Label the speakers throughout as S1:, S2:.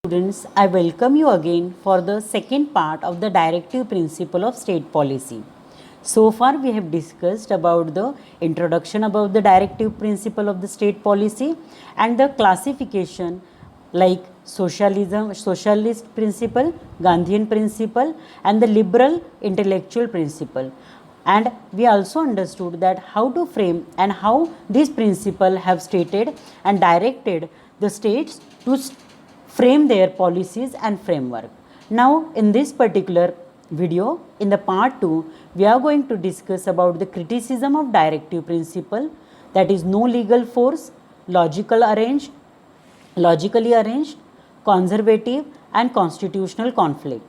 S1: Students, I welcome you again for the second part of the directive principle of state policy. So far we have discussed about the introduction about the directive principle of the state policy and the classification like socialism, socialist principle, Gandhian principle and the liberal intellectual principle. And we also understood that how to frame and how these principles have stated and directed the states to frame their policies and framework. Now in this particular video, in the part 2, we are going to discuss about the criticism of directive principle, that is no legal force, logically arranged, conservative and constitutional conflict.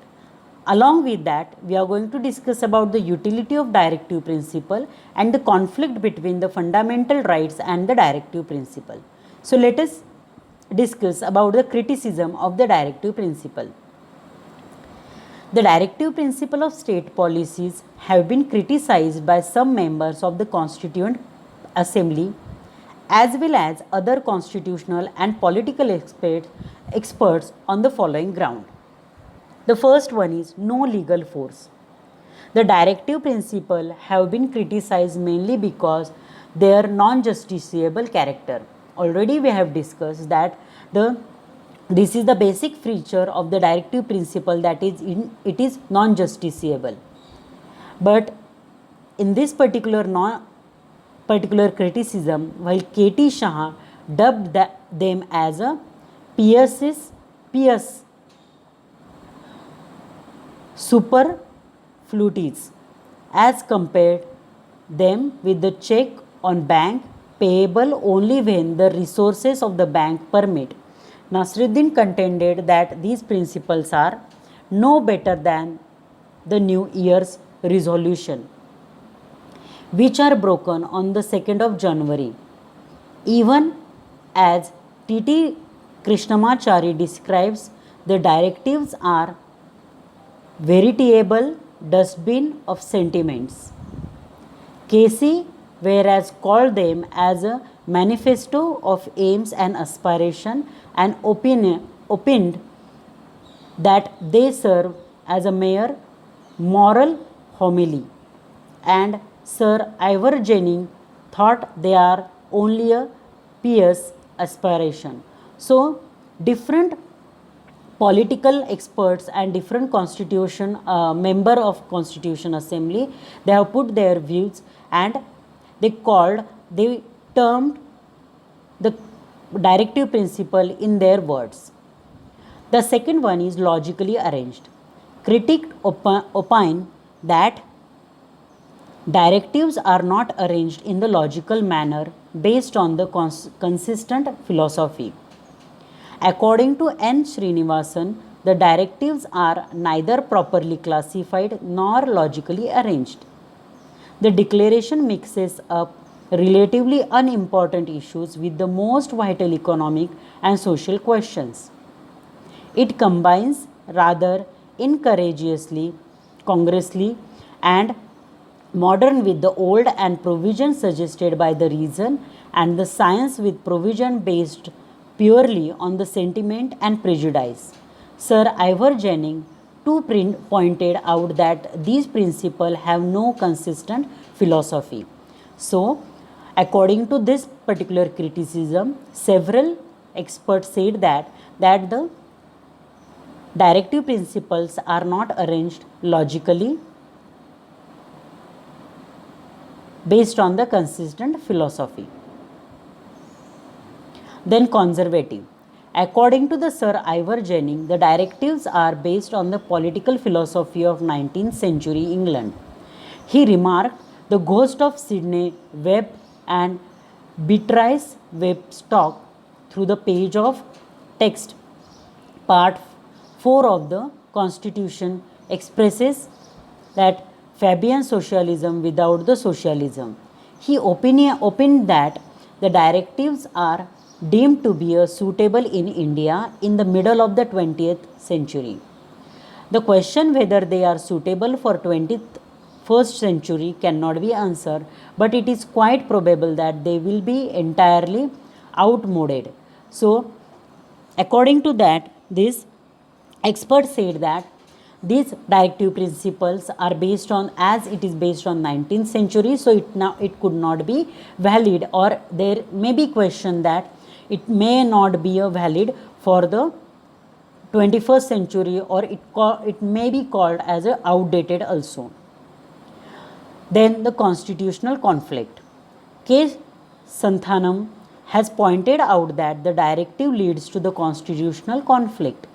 S1: Along with that, we are going to discuss about the utility of directive principle and the conflict between the fundamental rights and the directive principle. So let us discuss about the criticism of the directive principle. The directive principle of state policies have been criticized by some members of the Constituent Assembly as well as other constitutional and political experts on the following ground. The first one is no legal force. The directive principle have been criticized mainly because their non-justiciable character. Already we have discussed that this is the basic feature of the directive principle, that is it is non-justiciable. But in this particular criticism, while K.T. Shah dubbed them as a pious superfluities as compared them with the check on bank payable only when the resources of the bank permit. Nasruddin contended that these principles are no better than the New Year's resolution, which are broken on the 2nd of January. Even as T.T. Krishnamachari describes, the directives are veritable dustbin of sentiments. K.C. whereas called them as a manifesto of aims and aspiration and opined that they serve as a mere moral homily, and Sir Ivor Jennings thought they are only a pious aspiration. So different political experts and different constitution member of Constitution Assembly, they have put their views and they termed the directive principle in their words. The second one is logically arranged. Critics opine that directives are not arranged in the logical manner based on the consistent philosophy. According to N. Srinivasan, the directives are neither properly classified nor logically arranged. The declaration mixes up relatively unimportant issues with the most vital economic and social questions. It combines rather incourageously, congruously, and modern with the old, and provision suggested by the reason and the science with provision based purely on the sentiment and prejudice. Sir Ivor Jennings too pointed out that these principles have no consistent philosophy. So, according to this particular criticism, several experts said that the directive principles are not arranged logically based on the consistent philosophy. Then conservative. According to the Sir Ivor Jennings, the directives are based on the political philosophy of 19th century England. He remarked, the ghost of Sidney Webb and Beatrice Webstock through the page of text, part 4 of the Constitution expresses that Fabian socialism without the socialism. He opined that the directives are deemed to be suitable in India in the middle of the 20th century. The question whether they are suitable for 21st century cannot be answered, but it is quite probable that they will be entirely outmoded. So according to that, This expert said that these directive principles are based on, as it is based on 19th century, so it could not be valid, or there may be question that it may not be a valid for the 21st century, or it may be called as a outdated also. Then the constitutional conflict. K. Santhanam has pointed out that the directive leads to the constitutional conflict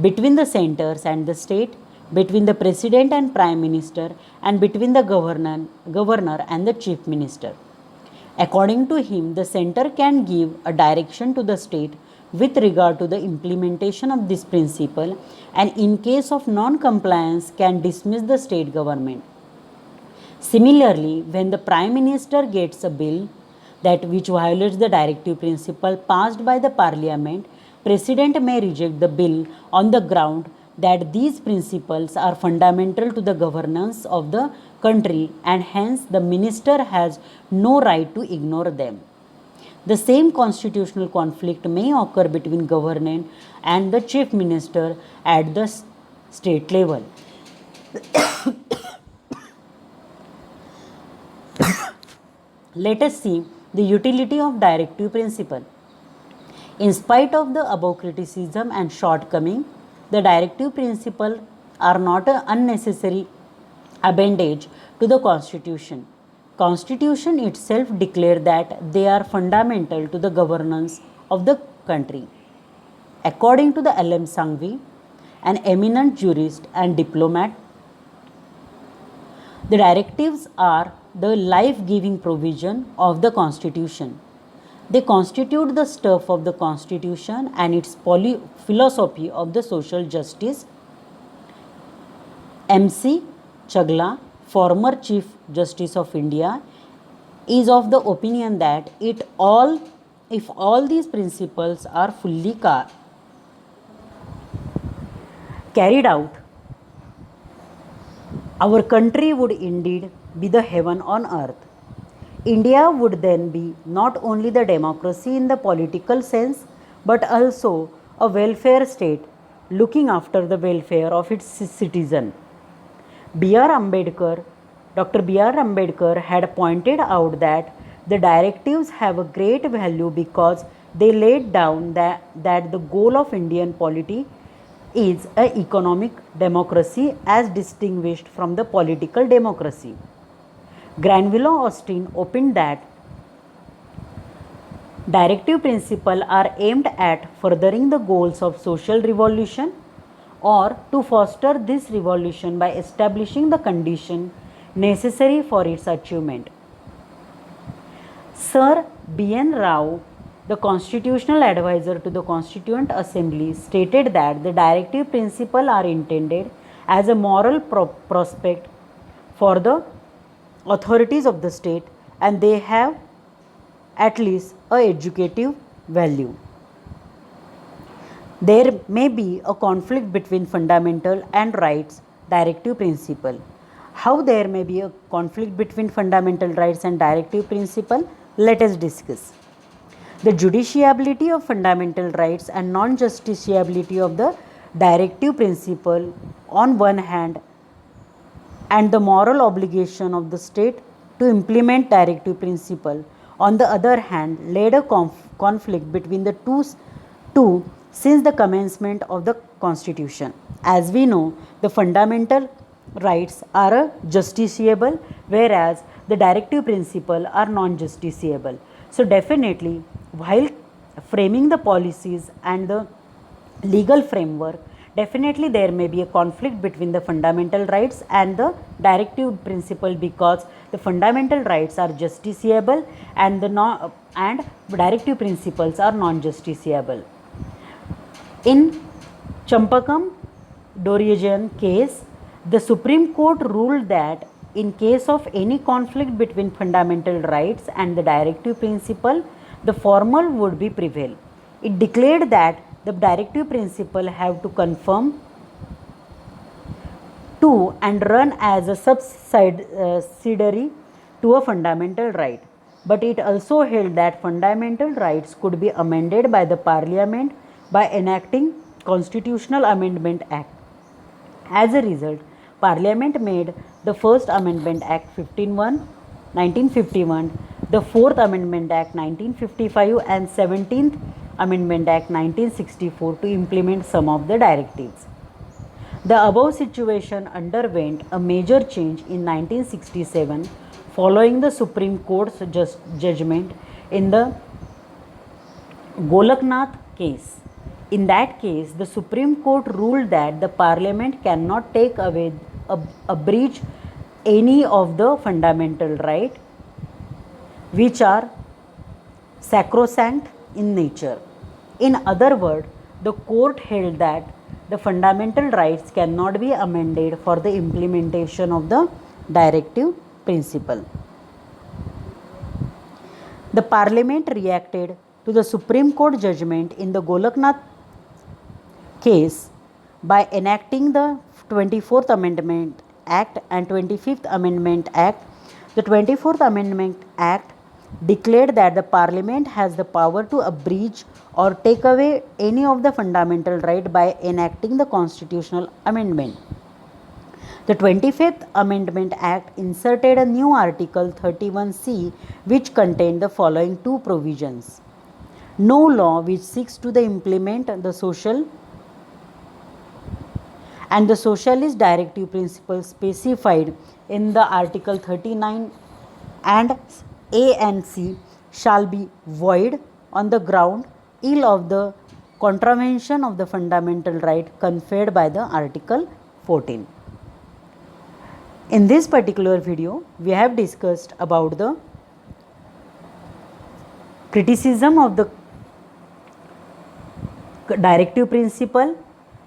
S1: between the centers and the state, between the president and prime minister, and between the governor and the chief minister. According to him, the center can give a direction to the state with regard to the implementation of this principle, and in case of non-compliance can dismiss the state government. Similarly, when the prime minister gets a bill that which violates the directive principle passed by the parliament, president may reject the bill on the ground that these principles are fundamental to the governance of the country, and hence the minister has no right to ignore them. The same constitutional conflict may occur between government and the chief minister at the state level. Let us see the utility of directive principle. In spite of the above criticism and shortcoming, the directive principle are not an unnecessary appendage to the Constitution. Constitution itself declares that they are fundamental to the governance of the country. According to the L.M. Sanghvi, an eminent jurist and diplomat, the directives are the life-giving provision of the Constitution. They constitute the stuff of the Constitution and its philosophy of the social justice. M.C. Chagla, former Chief Justice of India, is of the opinion that if all these principles are fully carried out, our country would indeed be the heaven on earth. India would then be not only the democracy in the political sense, but also a welfare state looking after the welfare of its citizen. Dr. B.R. Ambedkar had pointed out that the directives have a great value because they laid down that the goal of Indian polity is an economic democracy as distinguished from the political democracy. Granville Austin opined that directive principles are aimed at furthering the goals of social revolution or to foster this revolution by establishing the condition necessary for its achievement. Sir B.N. Rao, the constitutional advisor to the Constituent Assembly, stated that the directive principles are intended as a moral prospect for the authorities of the state, and they have at least a educative value. There may be a conflict between fundamental and rights directive principle. How there may be a conflict between fundamental rights and directive principle? Let us discuss. The justiciability of fundamental rights and non-justiciability of the directive principle on one hand, and the moral obligation of the state to implement directive principle on the other hand, laid a conflict between the two since the commencement of the Constitution. As we know, the fundamental rights are justiciable, whereas the directive principle are non-justiciable. So definitely, while framing the policies and the legal framework, definitely there may be a conflict between the fundamental rights and the directive principle, because the fundamental rights are justiciable and directive principles are non-justiciable. In Champakam Doriajan case, the Supreme Court ruled that in case of any conflict between fundamental rights and the directive principle, the former would be prevail. It declared that the directive principle have to conform to and run as a subsidiary to a fundamental right. But it also held that fundamental rights could be amended by the parliament by enacting Constitutional Amendment Act. As a result, Parliament made the First Amendment Act 1951, the Fourth Amendment Act 1955 and 17th Amendment Act 1964 to implement some of the directives. The above situation underwent a major change in 1967 following the Supreme Court's judgment in the Golaknath case. In that case, the Supreme Court ruled that the Parliament cannot take away abridge any of the fundamental rights which are sacrosanct in nature. In other words, the court held that the fundamental rights cannot be amended for the implementation of the directive principle. The Parliament reacted to the Supreme Court judgment in the Golaknath case by enacting the 24th Amendment Act and 25th Amendment Act. The 24th Amendment Act declared that the Parliament has the power to abridge or take away any of the fundamental right by enacting the constitutional amendment. The 25th Amendment Act inserted a new Article 31C which contained the following two provisions. No law which seeks to implement the social and the socialist directive principles specified in the Article 39 and A and C shall be void on the ground ill of the contravention of the fundamental right conferred by the Article 14. In this particular video, we have discussed about the criticism of the directive principle,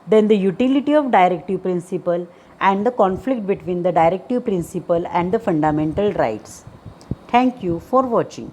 S1: then the utility of directive principle and the conflict between the directive principle and the fundamental rights. Thank you for watching.